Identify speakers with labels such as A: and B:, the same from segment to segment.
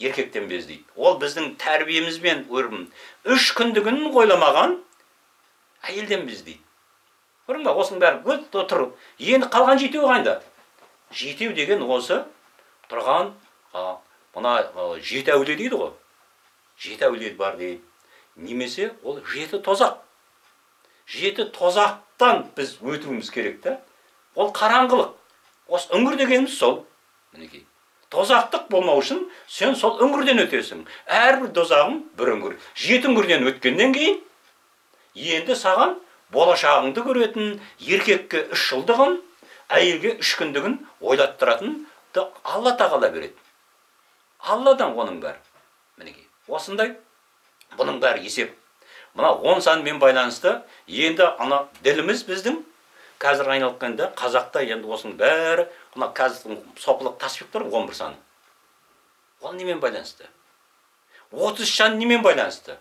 A: еркектен без дейді. Ол біздің тәрбиемізбен өрім. 3 күндігін қойламаған әйелден без дейді. Көрдің ба, осының бәрі өт тұр. Енді қалған 7-еу қайда? 7-еу деген осы тұрған, мына 7 әулие дейді ғой. 7 әулие бар дейді. Немесе ол 7 тозақ. 7 тозақтан біз өтуіміз керек та. Ол қараңғылық. Осы үңгір дегеніміз сол. Мінекей. Тозақтық болмау үшін сен сол үңгірден өтесің. Әрбір тозағың бір үңгір. 7 үңгірден өткеннен кейін енді саған болашағыңды көретін, еркекке 3 жылдығын, әйелге 3 күндігін ойлаттыратын Алла тағала береді. Алладан оның бәрі. Мінекей. Осындай бұның бәрі есеп. Мына 10 санмен байланысты енді ана діліміз біздің қазір айналыққанда қазақта енді осының бәрі мына қазірдің сопылық таспиқтар 11 саны. Ол немен байланысты? 30 шан немен байланысты?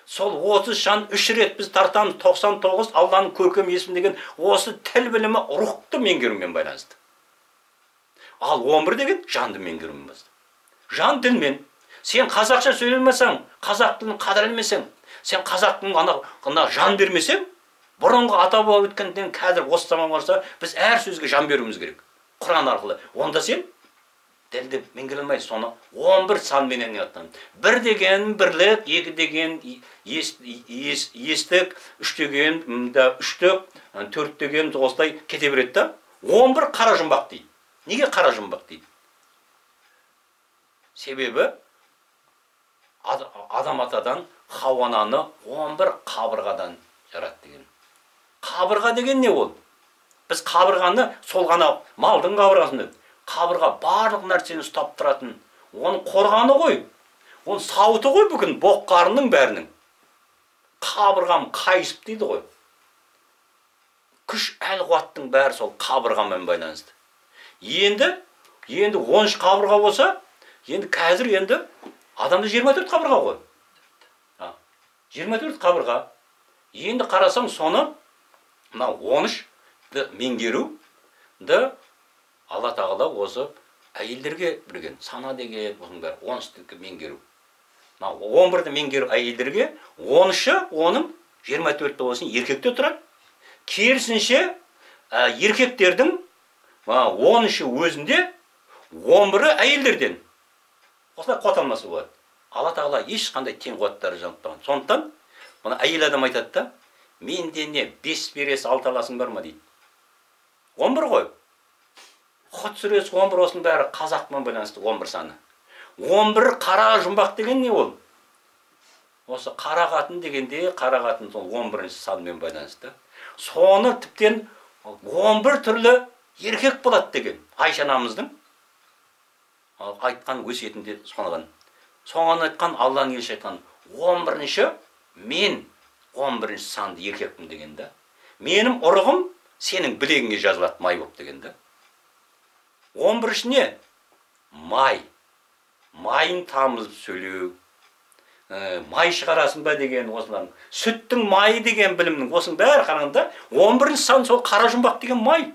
A: Сол 30 шан 3 рет біз тартамыз 99 Алланың көркем есімі деген осы тіл білімі рухты меңгерумен байланысты. Ал 11 деген жанды меңгерумен бастайды. Жан тілмен. Сен қазақша сөйлемесең, қазақ тілін қадірлемесең, сен қазақтың ана жан бермесең, бұрынғы ата бабалар өткенден қазір осы заман барса, біз әр сөзге жан беруіміз керек. Құран арқылы. Онда сен тілді меңгере алмайсың. Соны 11 санменен аттан. 1 деген бірлік, 2 деген естік, 3 деген үштік, 4 деген осылай кете береді да. 11 қара жұмбақ дейді. Неге қара жұмбақ дейді? Себебі адам атадан Хауананы 11 қабырғадан жаратты деген. Қабырға деген не ол? Біз қабырғаны сол ғана малдың қабырғасында. Қабырға барлық нәрсені ұстап тұратын. Оның қорғаны ғой. Оның сауыты ғой бүгін боқ-қарынның бәрінің. Қабырғам қайысып дейді ғой. Күш әл-қуаттың бәрі сол қабырғамен байланысты. Енді 13 қабырға болса, енді қазір енді адамда 24 қабырға ғой. 24 қабырға. Енді қарасаң соны мына 13-ді меңгеруді Алла тағала осы әйелдерге берген. Сана деген осының бәрі 13-ді меңгеру. 11-ді меңгеру әйелдерге, 13-і оның 24-ті болсын еркекте тұрады. Керісінше еркектердің 13-і өзінде 11-і әйелдерден. Осылай қуатталмасы болады. Алла тағала ешқандай тең қуаттары жанытпаған. Сондықтан мұны әйел адам айтады да, менде не 5 бересі 6 аласың бар ма дейді. 11 ғой. Құт сүресі 11 осының бәрі қазақпен байланысты 11 саны. 11 қара жұмбақ деген не ол? Осы қара қатын дегенде қара қатын сол 11-ші санмен байланысты. Соны тіптен 11 түрлі еркек болады деген. Айша анамыздың айтқан өсиетінде соған. Соған айтқан Алланың елшісі айтқан 11-ші мен 11-ші санды еркекпін дегенде. Менің ұрығым сенің білегіңе жазылады май болып дегенде. 11-ші не? Май. Майын тамызып сөйлеу. Май шығарасын ба деген осылардың. Сүттің майы деген білімнің осының бәрі қарағанда 11-ші сан сол қара жұмбақ деген май.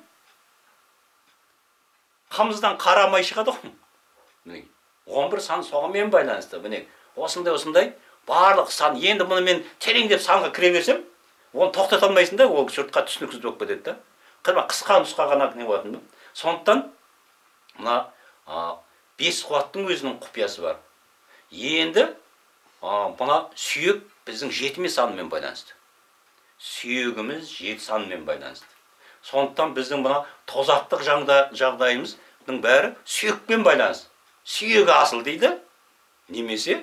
A: Қамыздан қара май шығады ғой. 11 сан соғымен байланысты. Осындай барлық сан. Енді мұны мен тереңдеп санға кіре берсем, оны тоқтата алмайсың да, ол жұртқа түсініксіз болып кетеді да. Қысқа нұсқа ғана не болатын ба? Сондықтан мына 5 қуаттың өзінің құпиясы бар. Енді мына сүйек біздің 7 санымен байланысты. Сүйегіміз 7 санымен байланысты. Сондықтан біздің мына тозақтық жағдайымыздың бәрі сүйекпен байланысты. Сүйегі асыл дейді, немесе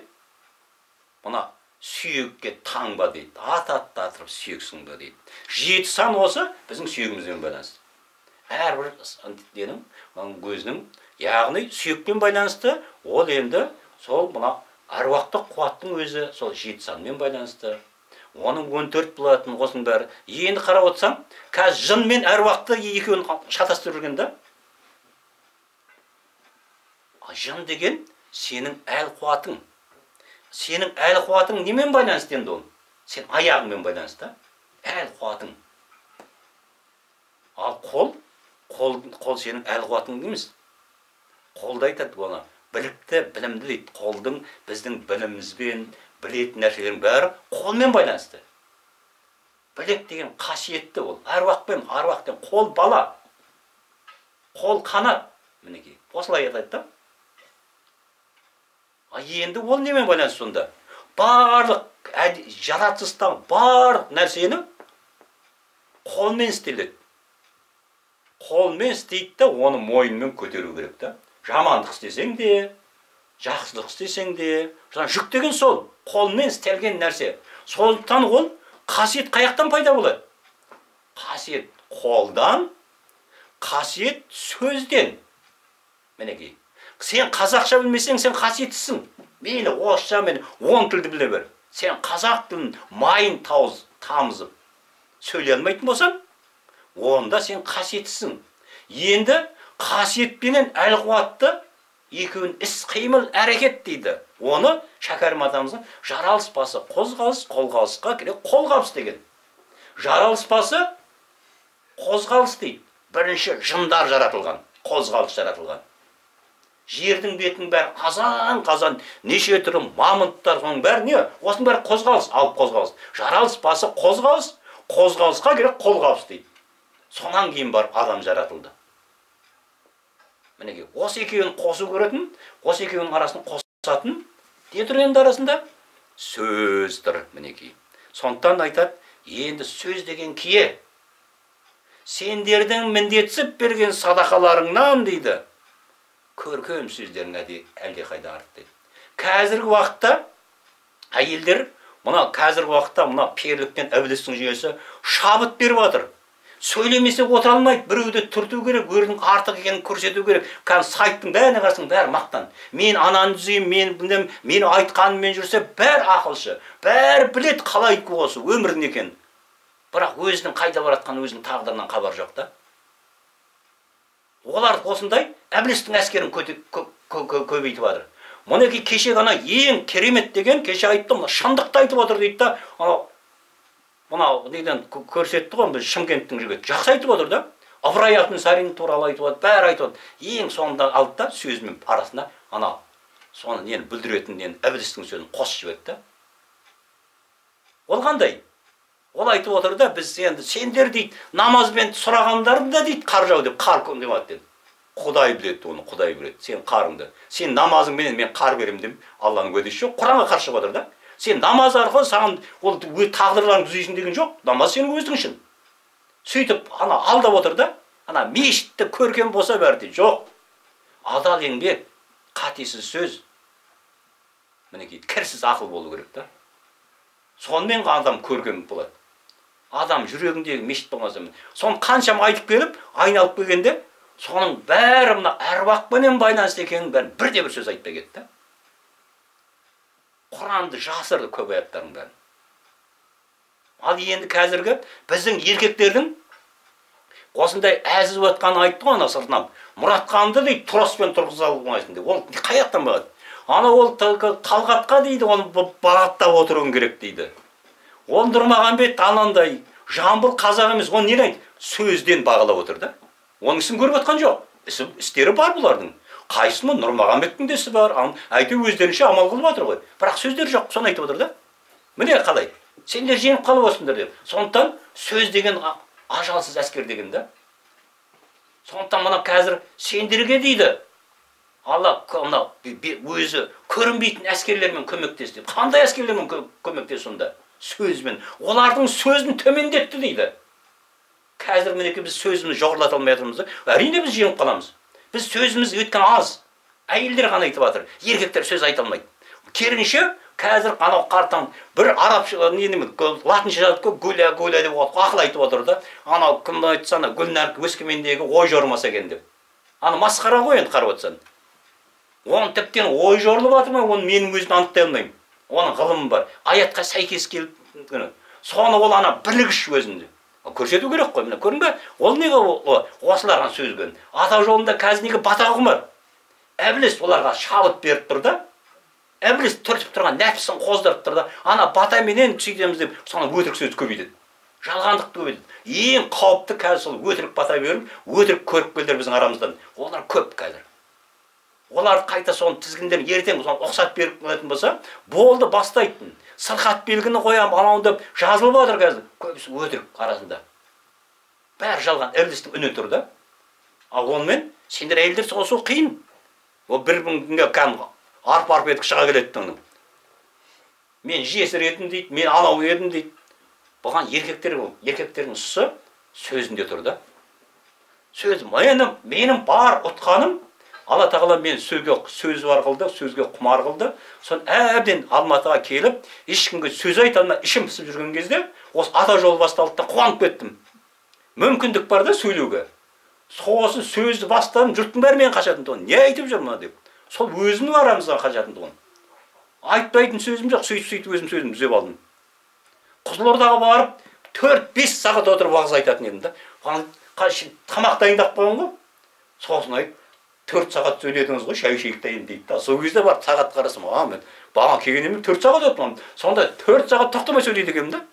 A: мына сүйекке таңба дейді. Атырып сүйексің ба дейді. 7 сан осы біздің сүйегімізбен байланысты. Әрбір денің өзінің, яғни сүйекпен байланысты, ол енді сол мына әруақтық қуаттың өзі сол 7 санмен байланысты. Оның 14 болатын осының бәрі. Енді қарап отырсаң, қазір жын мен әруақты екеуін шатастырып жүрген да. Жын деген сенің әл-қуатың. Сенің әл-қуатың немен байланысты енді ол? Сен аяғыңмен байланысты. Әл-қуатың. Ал қол сенің әл-қуатың дейміз. Қолда айтады оны. білікті, білімді дейді. Қолдың біздің білімімізбен, білетін нәрселердің бәрі қолмен байланысты. Білек деген қасиетті ол. Аруақпен, қол бала, қол қанат. Мінекей, осылай айтады да. Енді ол немен байланысты сонда? Барлық жаратылыстан барлық нәрсені қолмен істеледі. Қолмен істейді да, оны мойынмен көтеру керек та. Жамандық істесең де, жақсылық істесең де, жүк деген сол, қолмен істелген нәрсе. Сондықтан ол қасиет қаяқтан пайда болады? Қасиет қолдан, қасиет сөзден. Мінекей, сен қазақша білмесең, сен қасиеттісің. Мейлі орысша, мен 10 тілді біле бер. Сен қазақ тілін майын тамызып сөйлей алмайтын болсаң, онда сен қасиеттісің. Енді қасиетпенен әл-қуатты екеуін іс-қимыл әрекет дейді. Оны Шәкәрім атамыздың жаралыспасы қозғалыс, қолғалысқа керек қолғабыс деген. Жаралыспасы қозғалыс дейді. Бірінші жындар жаратылған, қозғалыс жаратылған. Жердің бетінің бәрі қазан, неше түрі мамонттар, соның бәрі не? Осының бәрі қозғалыс, алып қозғалыс. Жаралыспасы қозғалыс, қозғалысқа керек қолғабыс дейді. Сонан кейін бар адам жаратылды. Мінеке, осы екеуін қосу көретін, осы екеуінің арасын қосатын, не тұр енді арасында? Сөз тұр, мінеке. Сондықтан айтады, енді сөз деген кие. Сендердің міндетсіп берген садақаларыңнан дейді. Көркем сөздерің әлде қайда артты дейді. Қазіргі уақытта әйелдер, қазіргі уақытта перліктен әбілістің жүйесі шабыт беріп жатыр. Сөйлемесе отыра алмайды, біреуді түрту керек, өрдің артық екенін көрсету керек. Сайттың бәріне қарасың, бәрі мақтан. Мен ананы түзеймін, мен айтқаныммен жүрсе, бәрі ақылшы, бәрі білет қалай осы өмірдің екен. Бірақ өзінің қайда баратқан өзінің тағдырынан хабар жоқ та. Олар осындай әбілістің әскерін көбейтіп жатыр. Мұнеки кеше ғана ең керемет деген, кеше айтты, шындықты айтып отыр дейді да, неден көрсетті ғой, Шымкенттің жігіті. Жақсы айтып отыр да. Ыбырай Алтынсарин туралы айтып отыр, бәрі айтып отыр. Ең соңында алды да сөзімен арасында соны нені бүлдіретін әбілістің сөзін қосып жіберді да. Ол қандай? Ол айтып отыр да, біз енді сендер дейді, намазбен сұрағандарың да дейді, қар жау деп, қар демады деді. Құдай біледі оны, Құдай біледі. Сен қарыңды. Сен намазыңменен мен қар берем деп, Алланың уәдесі жоқ. Құранға қарсы шығып отыр да. Сен намаз арқылы саған ол тағдырларыңды түзейсің деген жоқ. Намаз сенің өзің үшін. Сөйтіп алдап отыр да, мешітті көркем болса бәрі дейді. Жоқ. Адал еңбек, қатесіз сөз. Мінекей, кірсіз ақыл болу керек та. Сонымен адам көркем болады. Адам жүрегіндегі мешіт болмаса, соны қаншама айтып келіп, айналып келгенде, соның бәрі әруақпенен байланысты екенін бәрін бірде бір сөз айтпай кетті. Құранды жасырды көп аяттардың бәрін. Ал енді қазіргі біздің еркектердің осындай әзіз өтқанын айтты ғой, сыртынан. Мұратханды дейді, троспен тұрғыза алмайсың деп. Ол қаяқтан болады? Ол талғатқа дейді, оны бағаттап отыруың керек дейді. Ол Нұрмағамбет анандай жамбыл қазақ емес, оны не дейді? Сөзден бағалап отыр да. Оның ісін көріп отқан жоқ. Істері бар бұлардың. Қайсысы Нұрмағамбеттің де ісі бар. Әйтеуір өздерінше амал қылып жатыр ғой. Бірақ сөздері жоқ, соны айтып отыр да. Міне қалай? Сендер жеңіп қалып осыңдар деп. Сондықтан сөз деген ажалсыз әскер деген да. Сондықтан қазір сендерге дейді. Алла өзі көрінбейтін әскерлермен көмектесті. Қандай әскерлермен көмектесті сонда? Сөзбен. Олардың сөзін төмендетті дейді. Қазір мінеке біз сөзімізді жоғарлата алмай жатырмыз. Әрине біз жеңіп қаламыз. Біз сөзіміз өткен аз. Әйелдер ғана айтып жатыр. Еркектер сөз айта алмайды. Керісінше қазір қартаң бір арабша латынша жазып гуля деп ақыл айтып отыр да. Кімді айтса Гүлнар Өскемендегі ой жормаса екен деп. Масқара ғой енді қарап отырсаң. Оның тіптен ой жорылып жатыр ма, оны менің өзім анықтай алмаймын. Оның ғылымы бар. Аятқа сәйкес келіп, соны ол білгіш өзінде. Көрсету керек қой, міне көрдің бе? Ол неге осыларға сөзген? Ата жолында қазір неге бата құмар? Әбіліс оларға шабыт беріп тұр да. Әбіліс түртіп тұрған нәпсісін қоздырып тұр да. Батаменен сөйтеміз деп, соны өтірік сөз көбейтеді. Жалғандықты көбейтеді. Ең қауіпті қазір сол өтірік бата беріп, өтірік көріпкелдер біздің арамыздан. Олар көп қазір. олар қайта соны тізгіндерін ертең соны ұқсат беріп қоятын болса, болды бастайтын. Сырқат белгіні қоям, анау деп жазылып отыр қазір. Көбісі өтірік арасында. Бәрі жалған, іблістің үні тұр да. Ал онымен сендер әйелдер соғысу қиын. Ол бір күнге кәдімгі арп-арп етіп шыға келеді. Мен жесір едім дейді, мен анау едім дейді. Бұған еркектердің сұсы сөзінде тұр да. Сөз, менің бар ұтқаным, Алла тағала мен сөз бар қылды, сөзге құмар қылды. Сон әбден Алматыға келіп, ешкімге сөз айта алмай ішім пысып жүрген кезде, осы ата жол басталды да қуанып кеттім. Мүмкіндік бар да сөйлеуге. Сосын сөзді бастадым, жұрттың бәрі мен қашатын тұғын. Не айтып жүр мұна деп. Сол өзімнің арамыздан қашатын тұғын. Айтпайтын сөзім жоқ, сөйтіп өзім сөзімді түзеп алдым. Қызылордаға барып, 4-5 сағат отырып уағыз айтатын едім да. Тамақ дайындап қойған ғой. Сосын айтып, 4 сағат сөйледіңіз ғой, шай ішейік дайын дейді да. Сол кезде барып сағат қарасам, мен баған келгеніммен 4 сағат отырмын. Сонда 4 сағат тоқтамай сөйлейді екенмін да.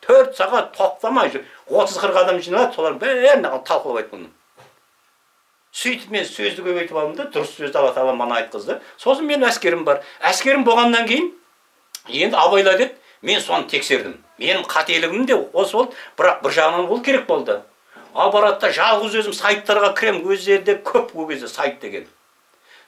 A: 4 сағат тоқтамай 30-40 адам жиналады, солардың бәрін талқылап айтып қойдым. Сөйтіп мен сөзді көбейтіп алдым да, дұрыс сөзді Алла тағала мана айтқызды. Сосын менің әскерім бар. Әскерім болғаннан кейін енді абайла деді, мен соны тексердім. Менің қателігім де осы болды, бірақ бір жағынан ол керек болды. Ал баратта жалғыз өзім сайттарға кірем, өзінде көп кезде сайт деген.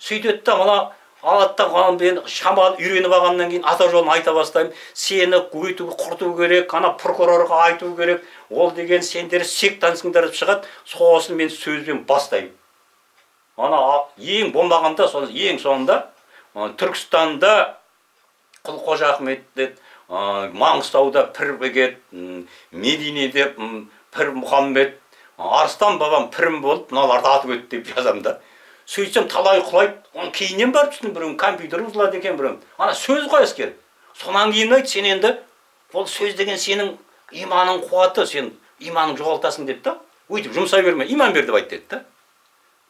A: Сөйтеді да мына алатта мен шамалы үйреніп алғаннан кейін ата жолын айта бастаймын. Сені өйту құрту керек, ана прокурорға айту керек. Ол деген сендер сектансыңдар деп шығады. Сосын мен сөзбен бастаймын. Ана ең болмағанда, ең соңында Түркістанда Құлқожа Ахмет деп, Маңғыстауда Пірбегет, Мединеде Пір Мұхаммед, Арыстан бабам пірім болып, мыналарды атып өтті деп жазамын да. Сөйтсем талай құлайды, оны кейіннен барып түстім, біреуін компьютер бұзылады екен біреуін. Ана сөз ғой әскер. Сонан кейін айт, сен енді ол сөз деген сенің иманың қуаты, сен иманың жоғалтасың деп та. Өйтіп жұмсай берме, иман бер деп айт деді да.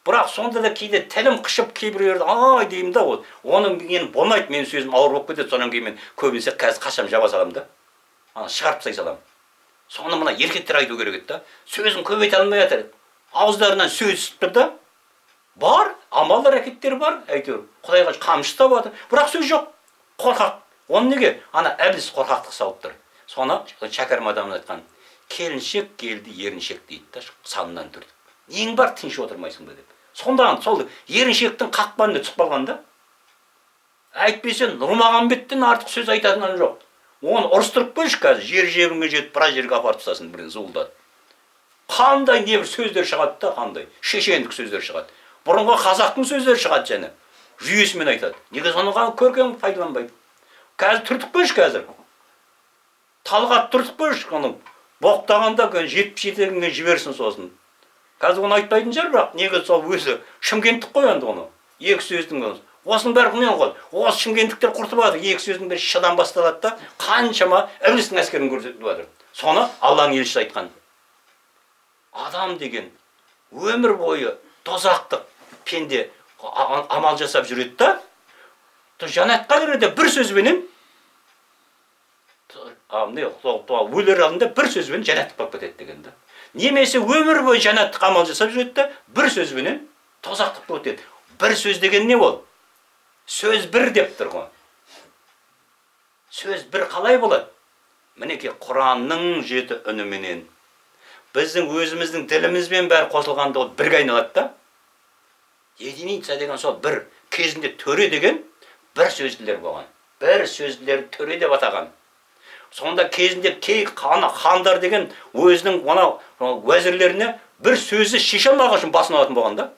A: Бірақ сонда да кейде тілім қышып кейбіреулерді ай деймін да, оның мен болмайды, менің сөзім ауыр болып кетеді. Сонан кейін мен көбінесе қазір қашам жаба саламын да. Ана шығарып тастай саламын. Соны мына еркектер айту керек еді да. Сөзін көбейте алмай жатыр. Ауыздарынан сөз түсіп тұр да. Бар, амал әрекеттер бар, әйтеуір. Құдайға қамшы ұстап жатыр. Бірақ сөз жоқ. Қорқақ. Оны неге? Ана әбіліс қорқақтық салып тұр. Соны шәкәрім адамын айтқан. Келіншек келді, еріншек дейді да, санынан түрді. Ең бар тыныш отырмайсың ба деп. Сонда сол еріншектің қақпанында түсіп қалған да. Әйтпесе Нұрмағамбеттен артық сөз айтатыны жоқ. Оны ұрыстырып қойшы қазір, жер-жеріңе жетіп, біраз жерге апарып тастасын, бірін зуылдады. Қандай небір сөздер шығады да, қандай шешендік сөздер шығады. Бұрынғы қазақтың сөздері шығады және. Жүйесімен айтады. Неге соны көркем пайдаланбайды? Қазір түртіп қойшы қазір. Талғат түртіп қойшы, оның боқтағанда 77-ге жіберсін сосын. Қазір оны айтпайтын жер, бірақ неге сол өзі шымкенттік қой енді оны. Екі сөздің оны. Осының бәрі мен ғой. Осы шымкенттіктер құртып жатыр. Екі сөздің бәрі шыдан басталады да, қаншама іблістің әскерін көрсетіп жатыр. Соны Алланың елшісі айтқан. Адам деген өмір бойы тозақтық пенде амал жасап жүреді да, жәннатқа кіреді бір сөзбенен, өлер алдында бір сөзбен жәннаттық болып кетеді деген да. Немесе өмір бойы жәннаттық амал жасап жүреді да, бір сөзбенен тозақтық болып кетеді. Бір сөз деген не ол? Сөз бір деп тұр ғой. Сөз бір қалай болады? Мінеке Құранның 7 үніменен біздің өзіміздің ділімізбен бәрі қосылғанда ол бірге айналады да. Единица деген сол бір. Кезінде төре деген бір сөзділер болған. Бір сөзділер төре деп атаған. Сонда кезінде кей хандар деген өзінің уәзірлеріне бір сөзді шеше алмаған үшін басын алатын болған да.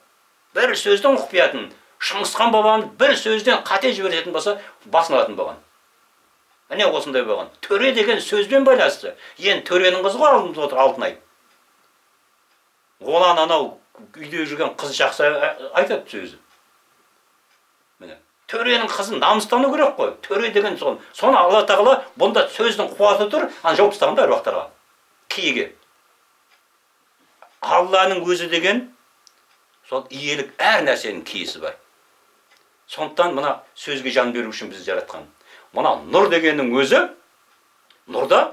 A: Бір сөздің құпиятын, Шыңғысхан бабамыз бір сөзден қате жіберетін болса, басын алатын болған. Міне осындай болған. Төре деген сөзбен байланысты. Енді төренің қызы ғой алдымызда отыр Алтынай. Олан анау үйде жүрген қыз жақсы айтады сөзі. Міне төренің қызын намыстану керек қой. Төре деген соны Алла тағала бұнда сөздің қуаты тұр, ана жауып тастаған да әруақтарға. Киеге. Алланың өзі деген сол иелік әр нәрсенің киесі бар. Сондықтан мына сөзге жан беру үшін бізді жаратқан. Мына нұр дегеннің өзі, нұрда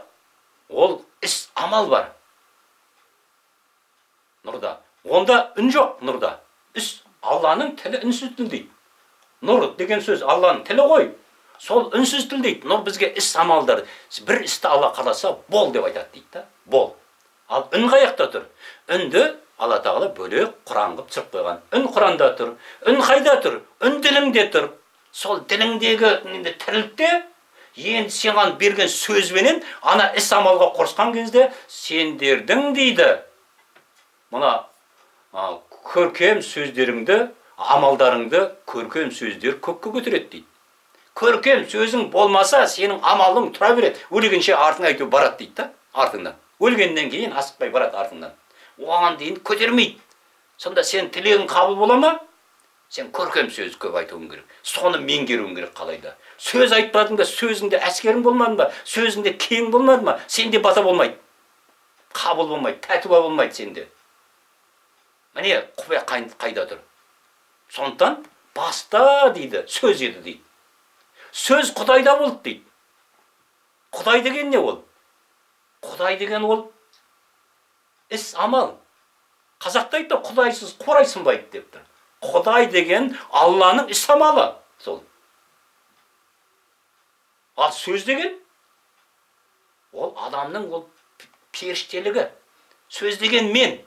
A: ол іс амал бар. Нұрда. Онда үн жоқ нұрда. Іс Алланың тілі үнсіз тіл дейді. Нұр деген сөз Алланың тілі ғой. Сол үнсіз тіл дейді. Нұр бізге іс амалдар. Бір істі Алла қаласа бол деп айтады дейді да. Бол. Ал үн қаяқта тұр? Үнді Алла тағала бөлек Құран қылып түсіріп қойған. Үн Құранда тұр. Үн қайда тұр? Үн діліңде тұр. Сол діліңдегі тірілікте енді саған берген сөзбенен ана іс амалға қосқан кезде сендердің дейді. Мына көркем сөздеріңді, амалдарыңды көркем сөздер көкке көтереді дейді. Көркем сөзің болмаса, сенің амалың тұра береді. Өлгенше артың айту барады дейді да, артыңнан. Өлгеннен кейін асықпай барады артыңнан. Оған дейін көтермейді. Сонда сен тілегің қабыл бола ма? Сен көркем сөз көп айтуың керек. Соны меңгеруің керек қалайда. Сөз айтпадың да, сөзіңде әскерің болмады ма? Сөзіңде кең болмады ма? Сенде бата болмайды. Қабыл болмайды, тәтуа болмайды сенде. Міне, құпия қайда тұр? Сондықтан баста дейді, сөз еді дейді. Сөз Құдайда болды дейді. Құдай деген не ол? Құдай деген ол іс амал. Қазақта айтты, құдайсыз қурай сынбайды деп тұр. Құдай деген Алланың іс амалы. Сол. Ал сөз деген ол адамның ол періштелігі. Сөз деген мен.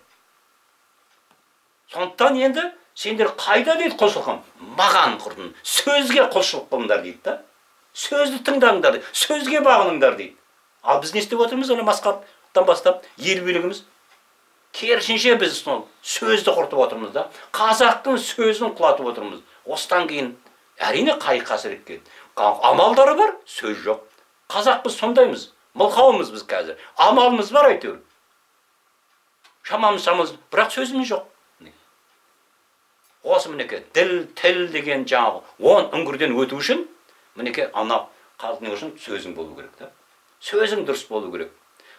A: Сондықтан енді сендер қайда дейді құлшылығым? Маған құрдың. Сөзге құлшылық қылыңдар дейді да. Сөзді тыңдаңдар, сөзге бағыныңдар дейді. Ал біз не істеп отырмыз? Оны масқаттан бастап ел билігіміз. Керісінше біз сөзді құртып отырмыз да. Қазақтың сөзін құлатып отырмыз. Осыдан кейін әрине қайық қасірет келді. Амалдары бар, сөз жоқ. Қазақ біз сондаймыз. Мылқауымыз біз қазір. Амалымыз бар әйтеуір. Шамамыз, бірақ сөзіміз жоқ. Осы мінеке, діл, тіл деген жаңағы 10 үңгірден өту үшін, мінеке, ана қалдың үшін сөзің болу керек та. Сөзің дұрыс болу керек.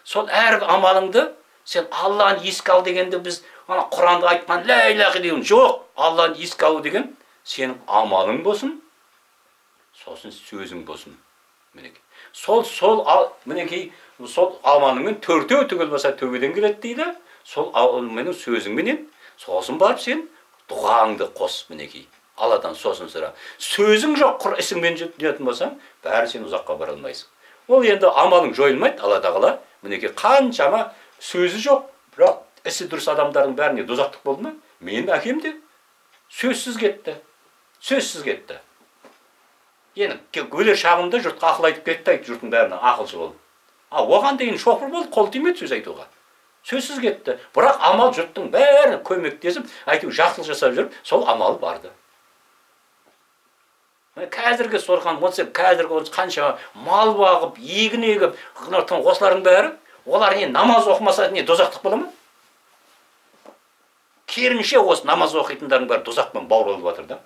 A: Сол әр амалыңды сен Алланы еске ал дегенде біз ана Құранда айтқан ля иляха деген жоқ. Алланы еске алу деген сенің амалың болсын, сосын сөзің болсын. Мінеке. Сол мінеке, сол амалыңмен төртеу түгел болса төбеден келеді дейді. Сол менің сөзіңменен сосын барып сен дұғаңды қос мінекей. Алладан сосын сұра. Сөзің жоқ, құр ісіңмен жететін болсаң, бәрі сен ұзаққа бара алмайсың. Ол енді амалың жойылмайды, Алла тағала. Мінекей қаншама сөзі жоқ, бірақ ісі дұрыс адамдардың бәріне дозақтық болды ма? Менің әкем де сөзсіз кетті. Сөзсіз кетті. Енді өлер шағында жұртқа ақыл айтып кетті, жұрттың бәріне ақылшы болды. Оған дейін шоқыр болды, қол тимеді сөз айтуға. Сөзсіз кетті. Бірақ амал жұрттың бәрі көмектесіп, айтып жақсылық жасап жүріп, сол амал барды. Қазіргі сорған, қазіргі қанша мал бағып, егін егіп, осылардың бәрі, олар не намаз оқымаса не дозақтық бола ма? Керінше осы намаз оқитындардың бәрі дозақпен бауырылып жатыр да.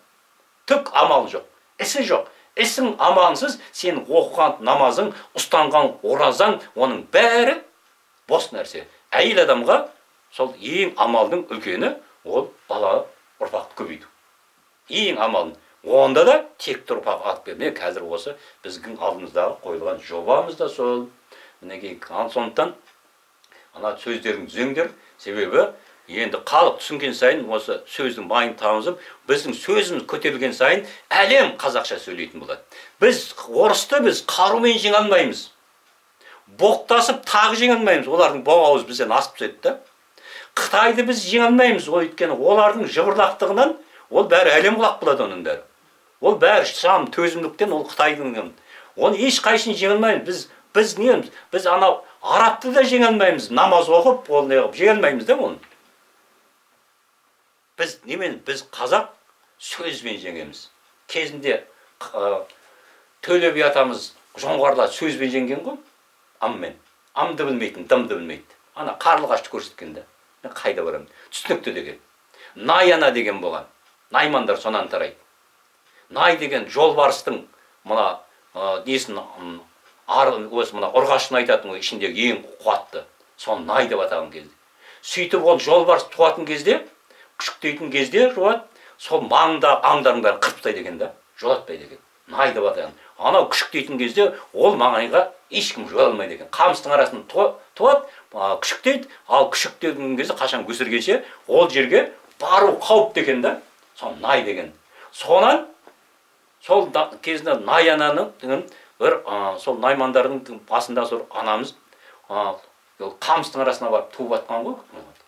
A: Түк амал жоқ, ісі жоқ. Ісің амалсыз, сен оқыған намазың, ұстанған оразаң, оның бәрі бос нәрсе. Әйел адамға сол ең амалдың үлкені ол бала ұрпақты көбейту. Ең амалын. Онда да текті ұрпақ алып бермей, қазір осы біздің алдымыздағы қойылған жобамыз да сол. Мінекей, сондықтан ана сөздерін түзеңдер, себебі енді халық түсінген сайын осы сөздің майын тамызып, біздің сөзіміз көтерілген сайын әлем қазақша сөйлейтін болады. Біз орысты біз қарумен жеңе алмаймыз. Боқтасып тағы жеңе алмаймыз. Олардың боғауыз бізден асып түседі. Қытайды біз жеңе алмаймыз. Өйткені олардың жыбырлақтығынан ол бәрі әлем құлақ болады оның бәрі. Ол бәрі сам төзімдіктен ол Қытайдың. Оны ешқайсысын жеңе алмаймыз. Біз неміз? Біз анау арабты да жеңе алмаймыз. Намаз оқып, ол не қылып жеңе алмаймыз да оны. Біз немен? Біз қазақ сөзбен жеңеміз. Кезінде Төле би атамыз жоңғарлар сөзбен жеңген ғой. Аммен. Амды білмейтін, дымды білмейді. Ана қарлығашты көрсеткенде. Мен қайда барамын? Түсінікті деген. Найана деген болған. Наймандар сонан тарайды. Най деген жолбарыстың мына несін осы мына ұрғашын айтатын ішіндегі ең қуатты. Соны най деп атаған кезде. Сөйтіп ол жолбарыс туатын кезде, күшіктейтін кезде сол маңда аңдардың бәрін қырып тастайды екен да, жолатпайды екен. Най деп атаған. Анау күшіктейтін кезде ол маңайға ешкім жола алмайды екен. Қамыстың арасын туады, күшіктейді, ал күшіктейтін кезде қашан өсіргенше ол жерге бару қауіпті екен да. Сон най деген. Сонан Сол кезінде Наянаның бір сол наймандардың басында сол анамыз қамыстың арасына барып туып атқан ғой.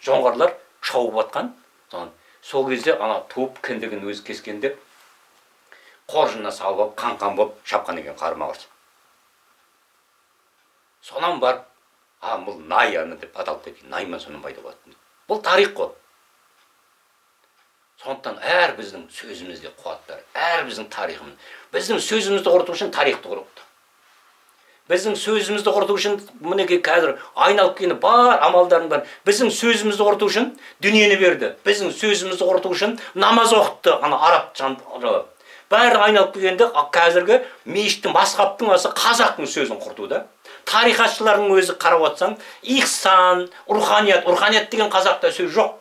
A: Жоңғарлар шауып атқан. Сол кезде ана туып кіндігін өзі кескенде қоржынына салып алып қан болып шапқан екен қарама қарсы. Сонан барып, бұл Наяна деп аталып кеткен. Найман сонан пайда болады. Бұл тарих қой. Сондықтан әр біздің сөзімізде қуат бар. Әр біздің тарихымыз. Біздің сөзімізді құрту үшін тарихты құртты. Біздің сөзімізді құрту үшін мінекей қазір айналып келген бар амалдардың бар. Біздің сөзімізді құрту үшін дүниені берді. Біздің сөзімізді құрту үшін намаз оқытты. Ана араб жаны. Бәрі айналып келгенде қазіргі мешіттің масхабтың басы қазақтың сөзін құртуда. Тарихатшылардың өзі қарап отырсаң, ихсан, руханият деген қазақта сөз жоқ.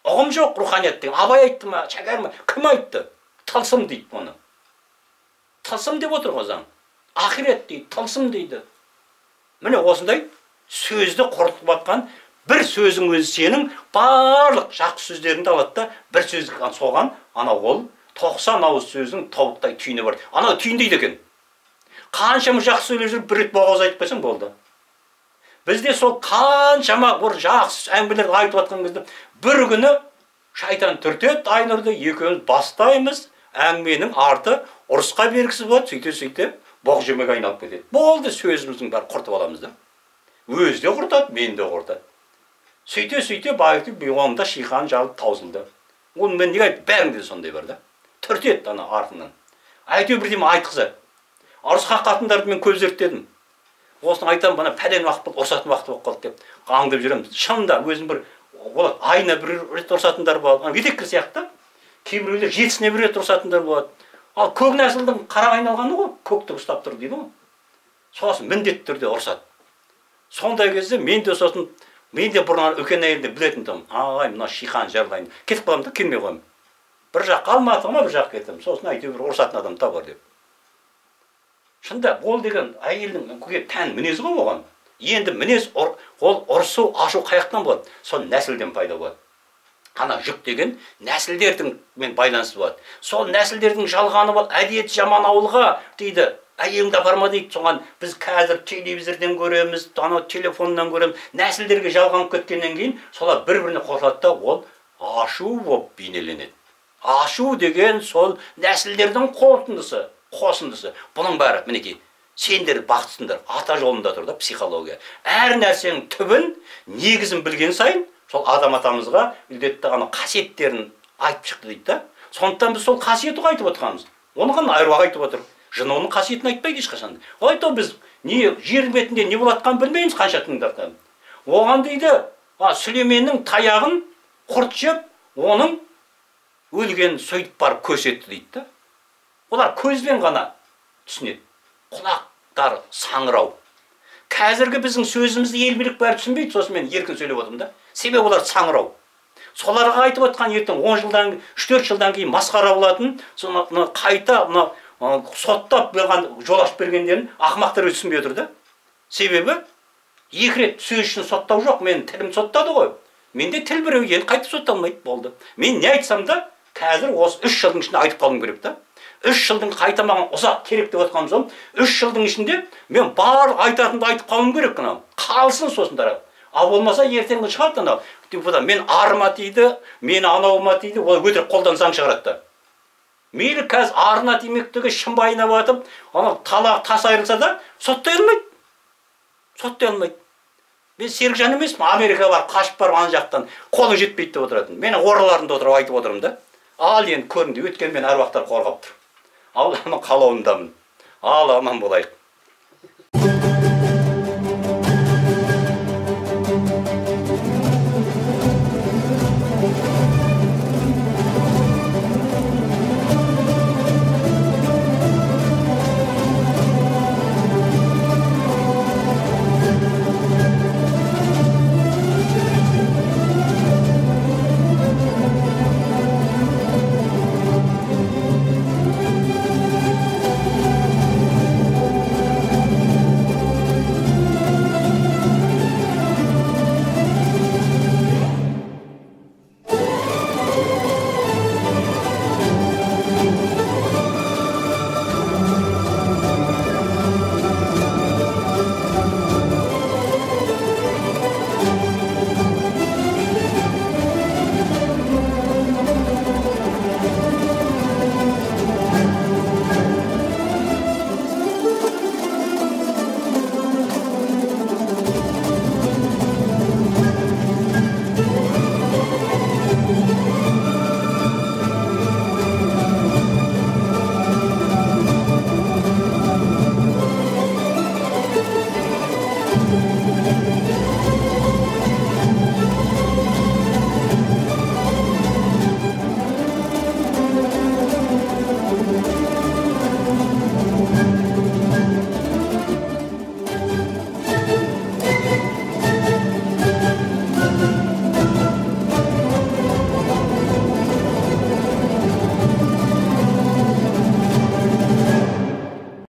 A: Ұғым жоқ руханият деген. Абай айтты ма, Шәкәрім ма, кім айтты? Тылсым дейді оны. Тылсым деп отыр ғой заң. Ахирет дейді, тылсым дейді. Міне осындай сөзді құртып атқан бір сөзің өзі сенің барлық жақсы сөздеріңді алады да, бір сөз соған ана ол 90 ауыз сөздің тобықтай түйіні бар. Ана түйін дейді екен. Қаншама жақсы сөйлеп жүріп бір рет боғауыз айтып қойсаң болды. Бізде сол қаншама бір жақсы әңгімелерді айтып атқан кезде бір күні шайтан түртеді Айнұрды, екеуміз бастаймыз, әңгіменің арты ұрысқа бергісіз болады, сөйте боқ жемек айналып кетеді. Болды, сөзіміздің бәрі құртып аламыз да. Өзі де құртады, мен де құртады. Сөйте байыты биғамда шиқан жалып таусылды. Оны мен неге айтып, бәріңде сондай бар да. Түртеді ана артынан. Әйтеу бірдеме айтқызады. Ұрысқа қатындарды мен көп зерттедім. Осыны айтам, бана пәлен уақыт болды, ұрысатын уақыт болып қалды деп аңдып жүремін. Шынында өзім бір болады, айына бір рет ұрысатындар болады. Ветеккір сияқты. Кейбіреулер жетісіне бір рет ұрысатындар болады. Ал көк нәсілдің қара айналғаны ғой, көкті ұстап тұр дейді ғой. Сосын міндетті түрде ұрысады. Сондай кезде мен де сосын, мен де бұрын үлкен әйелді білетін тұғым. Ағай, мына шиқан жарлайын. Кетіп қаламын да, келмей қоймын. Бір жаққа Алматыға бір жаққа кетемін. Сосын әйтеуір ұрысатын адам табар деп. Шында ол деген әйелдің тән мінезі ғой оған. Енді мінез ол ұрысу, ашу қаяқтан болады? Сол нәсілден пайда болады. Ана жүк деген нәсілдердің байланысы болады. Сол нәсілдердің жалғаны бол, әдет жаман ауылға дейді. Әйеліңді апарма дейді. Соған біз қазір телевизордан көреміз, телефоннан көреміз. Нәсілдерге жалғанып кеткеннен кейін солар бір-біріне қосылады да, ол ашу болып бейнеленеді. Ашу деген сол нәсілдердің қосындысы. Бұның бәрі, мінекей, сендер бақытсыңдар, ата жолында тұр да психология. Әр нәрсенің түбін, негізін білген сайын, сол адам атамызға үлдетті ғана қасиеттерін айтып шықты дейді да. Сондықтан біз сол қасиеті айтып отырғанбыз. Оны ғана айруақ айтып отыр. Жын оның қасиетін айтпайды ешқашан. Айту біз жер бетінде не болатқанын білмейміз қанша тыңдатқан. Оған дейді, Сүлейменнің таяғын құрт жеп, оның өлгенін сөйтіп барып көрсетті дейді да. Олар көзбен ғана түсінеді. Құлақтар саңырау. Қазіргі біздің сөзімізді ел билік бәрі түсінбейді, сосын мен еркін сөйлеп отырмын да. Себебі олар саңырау. Соларға айтып отқан ертең 10 жылдан, 3-4 жылдан кейін масқара болатын, соны қайта соттап берген, жол ашып бергендерін ақымақтар түсінбей отыр да. Себебі 2 рет сөз үшін соттау жоқ, мен тілім соттады ғой. Менде тіл біреу енді қайтып сотталмайды болды. Мен не айтсам да, қазір осы 3 жылдың ішінде айтып қалуым керек та. 3 жылдың қайтамаған ұзақ керек деп отқан соң, 3 жылдың ішінде мен бар айтатынды айтып қалуым керек қана. Қалсын сосындары. Ал болмаса ертеңгі шығады анау. Мен арыма тиді, мені анауыма тиді, ол өтірік қолдан заң шығарады. Мейлі қазір арына тимектігі шымбайына батып, анау талақ тас айырылса да, соттай алмайды. Соттай алмайды. Мен Серікжан емеспін, Америкаға барып, қашып барып ана жақтан қолы жетпейді деп отыратын. Мен ораларында отырып айтып отырмын да. Ал енді көрінді, өткен мен әруақтар қорғап тұр. Алланың қалауындамын. Ал аман болайық.